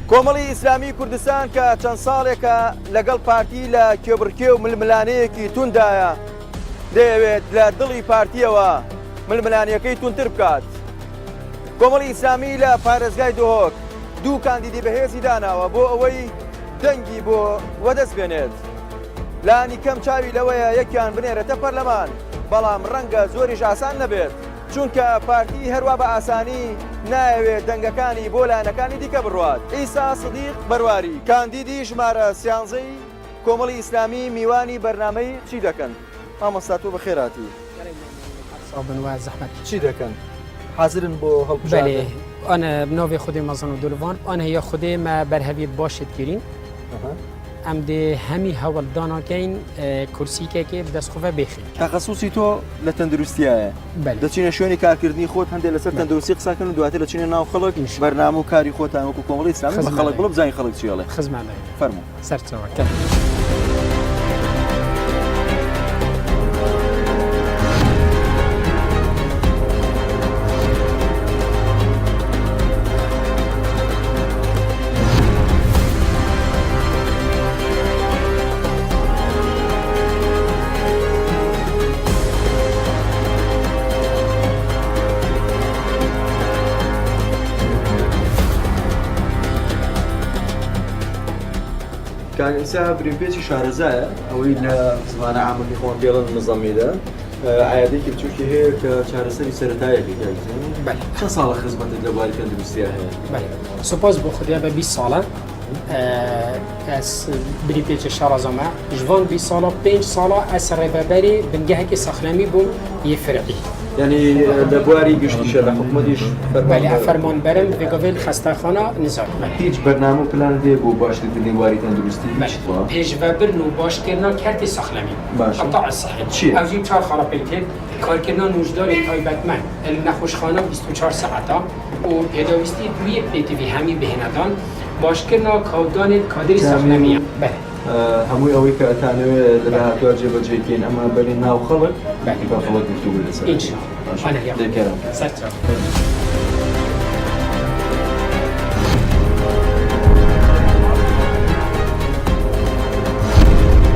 کۆمەڵی ئیسلامی کوردستان کە چەند ساڵێکە لەگەڵ پارتی لە کێبڕکێ و ململانەیەکی توندایە دەیەوێت لە دڵی پارتیەوە ململانیەکەی تونتر بکات. کۆمەڵی ئیسلامی لە پارێزگای دۆهۆک دوو کاندیدی بەهێزی داناوە بۆ ئەوەی دەنگی بۆ وەدەست بێنێت. لانی کەم چاوی لەوەیە یەکیان بنێرێتە پەرلەمان، بەڵام ڕەنگە زۆریش ئاسان نەبێت، چونکە پارتی هەروە بە ئاسانی نایەوێت دەنگەکانی بۆ لایەنەکانی دیکە بڕوات. ئیسا سدیق بەرواری کاندیدی ژمارە 13 کۆمەڵی ئیسلامی میوانی بەرنامەی چی دەکەن؟ مامۆستا تۆ بەخێراتی. چی دەکەن؟ حاضرن بۆ هەڵبژاردن؟ أنا بنوفي خودي مزن ودولفان أنا هي خودي ما برهبي باشد كيرين ام دي همي هول دانا كاين كرسي كي بدس خوفا بيخي تخصصي تو لتندروستيا دچينه شويني كاركردني خود هندي لسر تندروستي قساكن دواتي لچينه ناو خلق برنامج كاري خود تاعو كومولي اسلامي بخلق بلو بزاين خلق شياله خدمه عليه فرمو سرت توكل كان إنسان بريبيتي شارزايا أو إن زمانة عامل يخون بيلا النظامي ده عادي كي بتشوفي هيك شارزايا سرتايا اللي جايزين. بله. شو صار خدمة الدوائر كان دروستيها هي؟ بله. سپاس بخودی به 20 ساله. از بريبيتي شارزما. جوان 20 ساله 5 ساله أسر ببری بنجه کی سخنمی بوم یفرعی. يعني دبواري قشتي شرح حكومتيش بله فرمان برم بقبل خستخانه نزار. هیچ برنامه پلان دی بو باش دی واری تندرستی بله. پیش و بر نو باش کردن کرد سخنمی. قطع الصحة. چی؟ از این چهار خراب کردن کار کردن نوجدار تایبتمند. نخوشخانه 24 ساعته و پیداویستی دوی پیتوی همی بهندان باش کردن کودان کادری سخنمی. بله. هموی اوی که اتانوی لبه توجه بجه کین اما بلی ناو خلق بله با خلق مکتوب لسه انشاءالله انا يا ذكرم سرت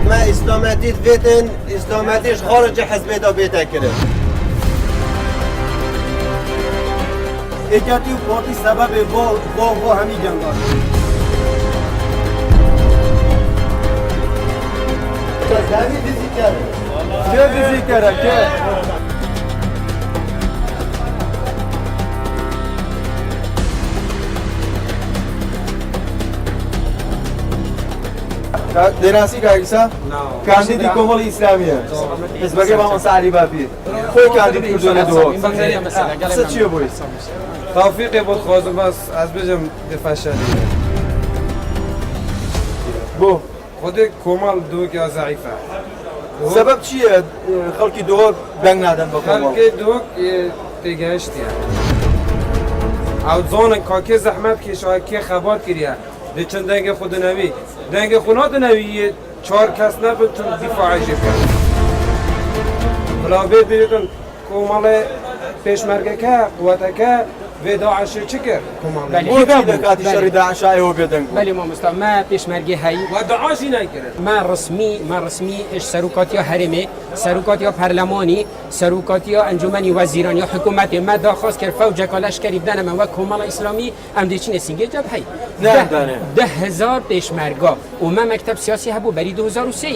ما اسلامتیت ویتن اسلامتیش خارج حزب دا بیتا کرد اجاتی و پارتی سبب با همی جنگار زمین دیزی کرد که دیزی کرد که دێناسی کاگیسا؟ کاندیدی کۆمەڵی ئیسلامیە حیزبەکەی مامۆستا عەلی باپیر خۆی کاندید کردووە لە دۆ قسە چییە بۆی؟ تەوفیقێ بۆت خۆزم بەس ئەس بێژم دفەشەری بۆ خودێک کۆمەڵ دۆکیا زەعیفە سەبەب چییە خەڵکی دۆ دەنگ نادەن بە کۆمەڵ؟ خەڵکێ دۆک تێگەیشتیە ئەو زۆنن کاکێ زەحمەت کێشەوە کێ خەبات کردیە دەچەند دەنگە خودنەوی دەنگە خوناتنەوی 4 کەس نەبن چون دیفاعیشی کرد بڵاو بێتن کۆمەڵێ پێشمەرگەکە قووەتەکە وێ داعشێ چ کرد کۆمەڵ بۆ چی لە کاتی شەڕی داعشایەوە بێدەنگ بوو؟ بله مامۆستا ما پێشمەرگی هەی و داعشی نەکرد ما رسمی اش سروکاتیا هرمه سروکاتیا پارلمانی سروکاتیا انجمنی وزیران یا حکومت ما داخواست کرد فوج کالشکری بدن من و کمال اسلامی ام دیچین سینگه جب هی 10,000 پێشمەرگا و ما مکتب سیاسی هبو بری 2003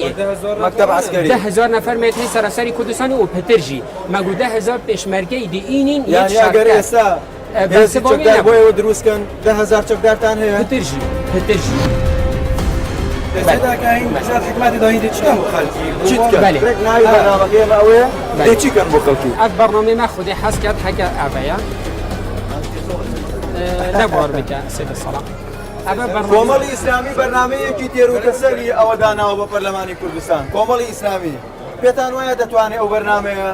مکتب عسکری 10,000 نفر میتونی سراسری کردستان و پترجی مگو 10,000 پێشمەرگەی دی اینین یعنی ئەگەر ئێستا هێزی چەکدار بۆیەوە دروستکەن 10,000 چەکدارتان هەیە؟ پترجی دەکەین حکومەتی داهیدی چیکار بۆ خەڵکی چیت کرد؟ بله. ناوی بەرنامەکەی ئێمە ئەوەیە دێ چی کەن بۆ خەڵکی؟ اف برنامه ما خودی حس کرد حکا اویا نبار بکن سید السلام کۆمەڵی ئیسلامی بەرنامەیەکی تێروتەسەری ئەوە داناوە بە پەرلەمانی کوردستان کۆمەڵی ئیسلامی پێتان وایە دەتوانێت ئەو بەرنامەیە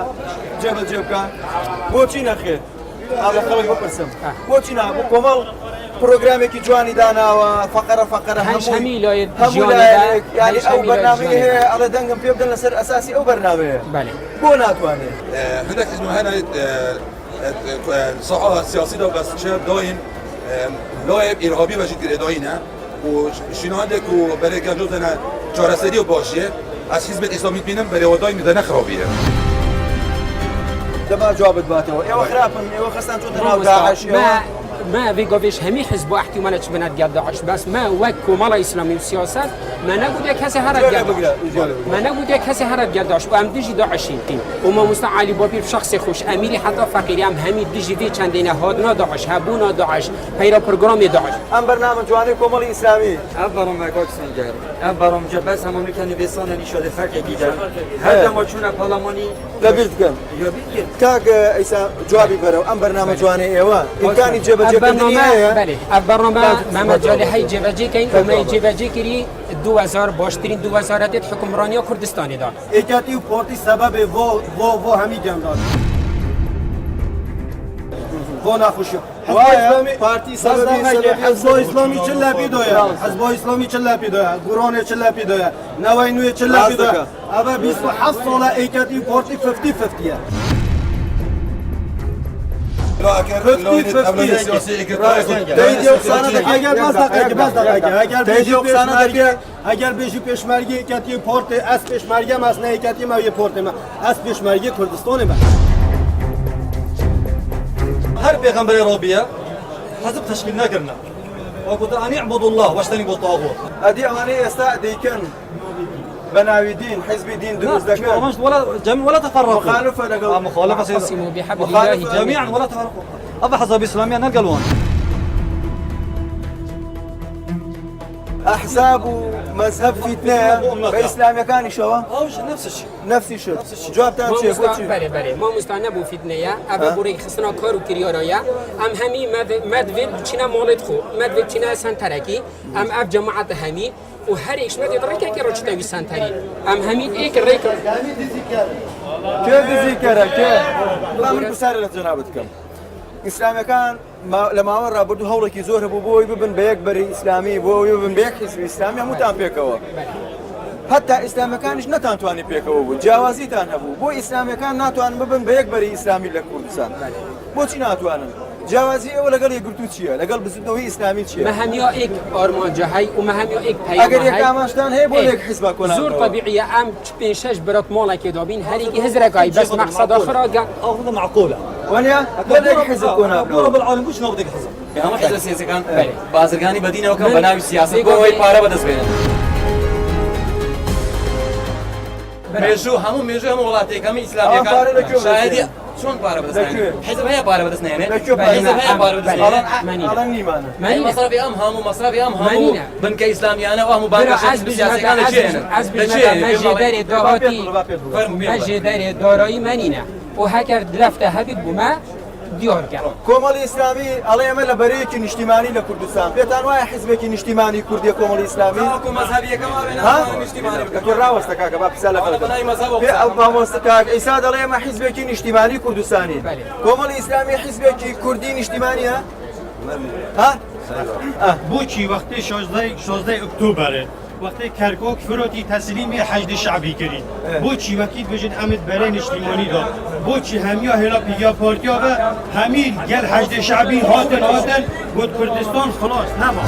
جێبەجێ بکات بۆچی نەخێت؟ لە خەڵک بپرسم بۆچی نابوو کۆمەڵ پرۆگرامێکی جوانی داناوە فەقەرە هەمی لایەت هەموو لایەک یعنی ئەو بەرنامەیە هەیە ئەڵێ دەنگم پێ بدەن لەسەر ئەساسی ئەو بەرنامەیە بۆ ناتوانێت هناك اسمه هنا الصحة السياسية بس شاب داين لاعب ارهابی باشید که ادعایینه و شنونده که برای گنجوزنا چهارسدی و باشه از حزب اسلامی بینم برای ودای میدانه خرابیه. دابا جوابت باتەوە ئێوە خراپن ئێوە خەستان چۆتە ناو داعش ما في قبش همي حزب احتمالات بنات قد داعش بس ما وكو مال اسلامي وسياسات ما نقول يا كاسي هرب قد ما نقول يا كاسي هرب قد داعش وام ديجي داعشين وما مستعلي بابي بشخص خوش اميري حتى فقيري ام همي ديجي في چندين هادنا داعش هبونا داعش هيرا برنامج داعش ام برنامج جوانی کۆمەڵی ئیسلامی برام مگاک سنگر برام جبس همون میکنی بسان نشاده فرق دیگر هر دم چون پارلمانی لەبیر بکەم یا بیت کاک ئەیسا جوابی بەرەو ئەم بەرنامە جوانەی ئێوە ئیمکانی جێبەجێکردنی هەیە البرنامج محمد جالي هاي جيباجي كاين وما جيباجي كري 2000 باشترين 2000 ديت حكمرانيا كردستاني دا ایجادی و پارتی سبب و همی جمداد و نخوشی پارتی سەبەبی حزب اسلامی چه لپی دویا حزب اسلامی چه لپی دویا گوران چه لپی دویا نوای نوی چه لپی دویا اما 27 ساله ایجادی پارتی 50-50 اگر بیشی پشمرگی ایجادی پارت از پشمرگی هم از نه ایجادی ما یه پارت ما از پشمرگی کردستان ما هر پیغمبر رابیه حزب تشکیل نکردن و گفت ان اعبدوا الله واجتنبوا الطاغوت ئەدی ئەوانەی ئێستا دەیکەن بە ناوی دین حیزبی دین دروست دەکەن ولا جميع ولا تفرقوا مخالفة لقوا مخالفه قسموا بحبل الله جميعا ولا تفرقوا هذا حزب اسلامي انا قالوان ئەحزاب و مەذهب فیتنەیە بە ئیسلامیەکانیشەوە نفس الشيء نفسی شت جوابتان چیە بۆچی بله بله ما مستعنا بو فتنه ابا بوري خصنا كارو كريارايا ام همي مدفل چنا مولد خو مدفل چنا سنتركي ام اب جماعت همي و هر ایک شمت درک که روچ توی سنتری ام همین ایک ریک کێ دزی کەرە کێ من پرسیارە لە جەنابەتکەم ئیسلامیەکان لە ماوە ڕابردوو هەوڵێکی زۆر هەبوو بۆی ببن بە یەک بەری ئیسلامی بۆ ببن بە یەک حیزبی ئیسلامی هەمووتان پێکەوە حتا ئیسلامیەکانیش نەتانتوانی پێکەوە بوو جیاوازیتان هەبوو بۆ ئیسلامیەکان ناتوان ببن بە یەک بەری ئیسلامی لە کوردستان بۆچی ناتوانن جیاوازی ئەوە لەگەڵ یەکگرتوو چییە لەگەڵ بزودنەوەی ئیسلامی چییە ما هەمیا ایک ئارمانجەهای و ما هەمیا ایک ئەگەر یەک ئاماژتان هەیە بۆ یەک حیزب کۆنا زۆر طبیعیە ئەم 5-6 برات ماڵێکی دابین هەرێکی هزرەکای بەس مەقسەدا خراگە هذا معقوله وانیا بۆ یەک حیزب کۆنا رب العالمین وش نبض حزب همه حزب سیاسی کن بازرگانی بدین و کم بناوی سیاست گوی پاره بدست بینن میجو همون ولاتی کمی اسلامی کن شاهدی شون پاره بدست نه حزب هیا پاره بدست نه حزب هیا پاره بدست نه ئەڵەن نیمانە من مصرفی ام همو بن که اسلامیانه و همو بانک سیاسی کن از مجدر داهاتی مجدر دارایی منینه و هکر لفته حبیب بوما دیار کرد کۆمەڵی ئیسلامی ئەڵێ ئەمە لە بەرەیەکی نیشتیمانی لە کوردستان پێتان وایە حیزبێکی نیشتیمانی کوردیە کۆمەڵی ئیسلامی کو مذهبی کم آبنا نیشتیمانی تۆ ڕاوەستە کاکە با پرسیار لەگەڵ مامۆستا کاک ئەیسا دەڵێ ئەمە حیزبێکی نیشتیمانی کوردستانی کۆمەڵی ئیسلامی حیزبێکی کوردی نیشتیمانیە ها بوچی وقتی 16 اکتبر وقتی کرکوک فروتی تسلیم 8 شعبی کرد بوچی وقتی بجن امید برای اجتماعی داد بوچی همیا هلا پیگا پارتیا و همین گل 8 شعبی هاتن بود کردستان خلاص نما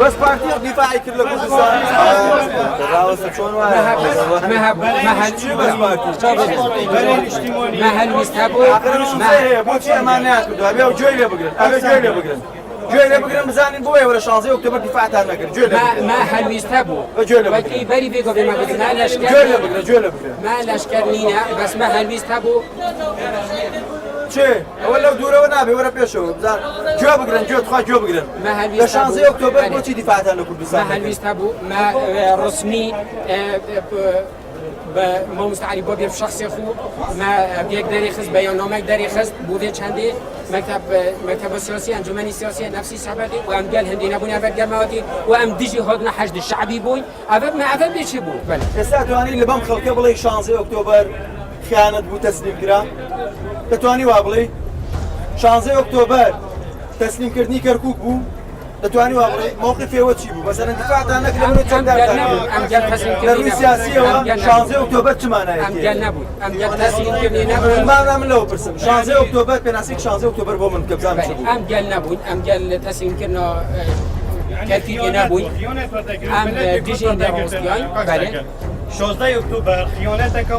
بس پارتی دیفاعی کرد لە کوردستان ڕاوەستە چۆن وایە محل مستحب بۆچی ئەمان ناکردووە ئەبێ گوێی لێ بگرن ئەبێ گوێی لێ بگرن گوێی لێ بگرن بزانین بۆیە وەرە 16 ئۆکتۆبەر دیفاعتان نەکرد گوێی لێ بگرن ما هەلویستە بوو وەکی بەری بێگۆ بێمە بگرن ما لەشکەر گوێی لێ بگرن گوێی لێ بگرن ما لەشکەر نینە بەس ما هەلویستە بوو چێ ئەوە لەو دوورەوە نابێ وەرە پێشەوە بزان گوێ بگرن گوێ تخوا گوێ بگرن لە 16 ئۆکتۆبەر بۆچی دیفاعتان لە کوردستان ما هەلویستە بوو ما ڕسمی ما مستعاری بۆ بێ شخصی خو ما یەک دەری خست بەیاننامەک دەری خست بۆ بێ چەندێ مكتب سياسي انجمني سياسي نفسي سببي وام قال هندينا بني افد جماعتي وام ديجي هادنا حشد الشعبي بوي افد ما افد بيشي بو بله استاتواني اللي بم خلقه بلي 16 اكتوبر خيانه بو تسليم كرا تتواني وابلي 16 اكتوبر تسليم كردني كركوك بو دەتوانی واڵێ مووقفێوە چی بوو بەسەر دفاعتان نەکرێ منو چەند لە ڕووی سیاسیەوە 16 ئۆکتۆبەر چمانایەتی ئەم گەل نەبوو ئەم گەل تەسلیمکردنی نەبوو مامنا من لەوە پرسم 16 ئۆکتۆبەر پێناسێک 16 ئۆکتۆبەر بۆ من کە بزانم چ بوو ئەم گەل نەبوون ئەم گەل تەسلیمکردنەوە کەرکیکێ نەبووی ئەم دژین دەڕۆستیان بەێ 16 اكتوبر خيانتك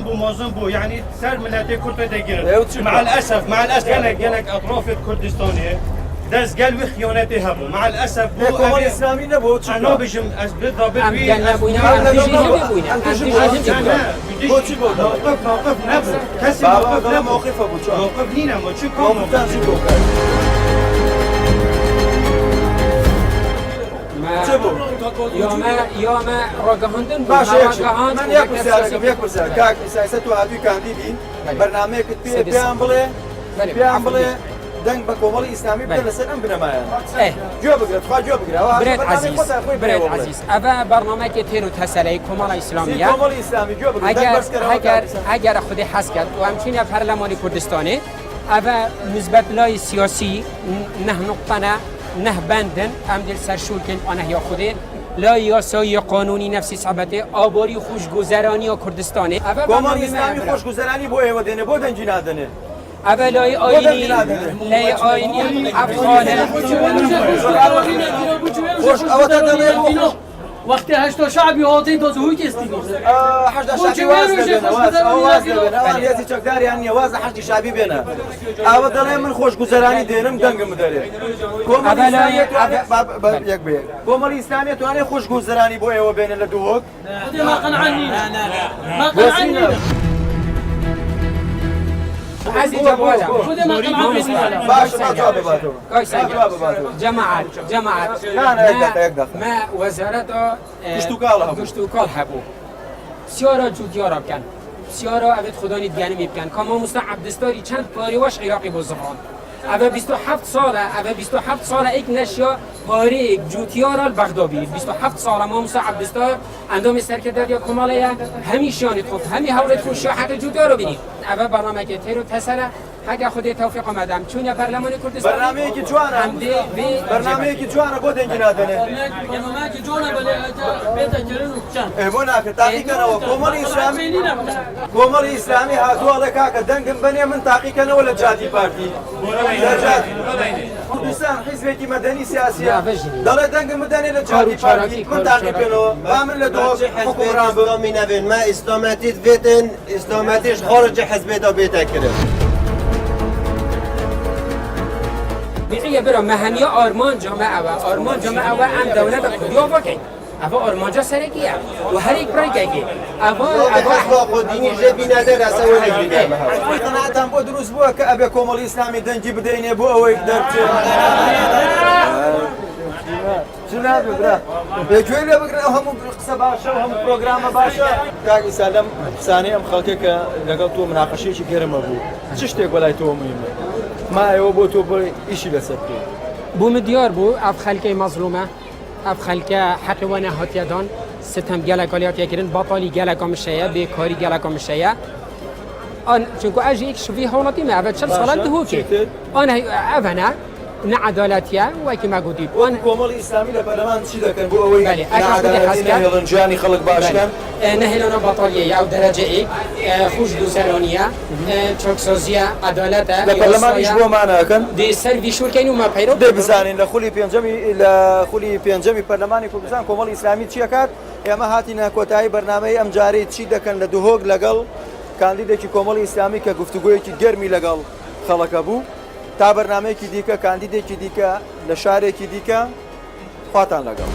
موظم بو يعني سر ملاتي كرد دقيقة مع الاسف قالك اطراف الكردستانية داز قالوا خيانتي هبو مع الاسف بو الحكومة الإسلامية نبوت انا بجم بالضبط ئەم گەل نەبووینە ئەم دژین نەبووینە ئەم دژین بۆچی بۆ موقف نبو كسي موقف نبو موقفە بوو چۆن موقف نينا ما شو موقفتان چی بۆ کرد چ بوو یامە ڕۆگەهاندن بوو باشە من یەک پرسیارەکەم کاک ئیسایسە تو هاتووی کاندیدی بەرنامەیەکت پێیان بڵێ دەنگ بە کۆمەڵی ئیسلامی بدە لەسەر ئەم بنەمایە گوێ بگرێت خوا گوێ بگرەوە برێت عزیز ئەvە بەرنامەیەکی تێر و تەسەلەی کۆمەڵی ئیسلامیە کۆمەڵی ئیسلامی گوێ بگرێت ئەگەر خودی حەز کرد و ئەمچینە پەرلەمانی کوردستانی ئەvە نسبەت لای سیاسی نه نقطەنە نه بندن ئەم دل سەرشورکن ئەنە یا خودێ لا یاسایی قانونی نفسی صحبته آباری خوشگذرانی و کردستانه کۆمەڵی ئیسلامی خۆشگوزەرانی بۆ ئێوە دێنێ بۆ دەنگی نادەنێ ئەvە لای ئاینی لای ئاینی ئەفغانە خۆش ئەوە دەدەڵێ وقتی هشتا شعبی هاتی تا زهوی کستی هشتا شعبی واز دەبێن ئەوە چەکداریان نیە واز حەشتی شعبی بێنە ئەوە دەڵێ من خۆشگوزەرانی دێنم دەنگم بدەرێ کۆمەڵی ئیسلامی توانێت خۆشگوزەرانی بۆ ئێوە بێنە لە دووهۆک ما قنعني ما قنعني عزیز جواد خود ما قنعني باش ما جواب باتەوە جماعت ما وزارت گشتوکال هبو سیارا جوتیارا بکن سیارا اوید خدا نیدگانی میبکن کاما مستن عبدستاری چند پاریواش عراقی بزرگان اوه 27 ساله اوه 27 ساله ایک نشیا پاری جوتیارا البغدابی 27 ساله ما مستن عبدستار اندام سرکردر یا کماله همیشانید خوب همی حولت خوش حق جوتیارا بینید اوه برنامه که تیرو تسره اگه خودی توفیق آمدم چون پارلمان کردستان برنامه‌ای که جوانه بۆ دەنگی نادەنێ برنامه‌ای جوانه بله بێتە کرن و چەند بۆ ناکرد تاقیکەنەوە کۆمەڵی ئیسلامی هاتووەڵێ کاکە دەنگم بەنێ من تاقیکەنەوە لە جاتی پارتی کوردستان حیزبێکی مەدەنی سیاسیە دەڵێ دەنگم بدەنێ لە جاتی پارتی من تاقیکەنەوە با من لە دۆ حکومڕان اسلامی نبین ما اسلامتیت بێتن اسلامتیش خارج حزبێدا بێتە کرد بقیه برا مهنی آرمان جامعه و ام دولت کدیا واقعی اوا آرمانجا سرگیه و هر یک برای گیگی اوا اخلاق دینی جبی نداره اصلا نگیده قناعتم بۆ دروست بووە کە ئەبێ کۆمەڵی ئیسلامی دەنگی بدەینێ بۆ ئەوەی دەرچێت گوێ لێ بگرن هەموو قسە باشە و هەموو پرۆگرامە باشە کاک ئیسا لەم قسانەی ئەم خەڵکە کە لەگەڵ تۆ مناقەشەیەکی گەرمە بوو چ شتێک بەلای تۆ مهمە ما ئێوە بۆ تۆ ئیشی لەسەر بکەیت بوم دیار بو اف خلقه مظلومه اف خلقه حق و نهاتیدان ستم گلکالیات یکرین باطالی گلکام شیعه بیکاری گلکام شیعه آن چونکو اجی یک شوی حالتی ما اول 40 سال دهو که آن اونا نه عدالتیه و کی ما گفتید آن کۆمەڵی ئیسلامی لە پەرلەمان چی دەکەن بۆ ئەوەی نەهێڵن ژیانی خەڵک باشکەن نهێڵانە باطالیه او درجه ایک خوشگذرانیه چاکسازیه عدالته لە پەرلەمانیش بۆمان ئەکەن دی سەروی شورکەین و ما پەیرۆ بزانین لە خولی پێنجەمی پەرلەمانی کوردستان کۆمەڵی ئیسلامی چیەکات ئێمە هاتینە کۆتایی بەرنامەی ئەم جارەی چی دەکەن لە دووهۆک لەگەڵ کاندیدێکی کۆمەڵی ئیسلامی کە گفتوگویەکی گەرمی لەگەڵ خەڵکە بوو تا بەرنامەیەکی دیکە کاندیدێکی دیکە لە شارێکی دیکە خواتان لەگەڵ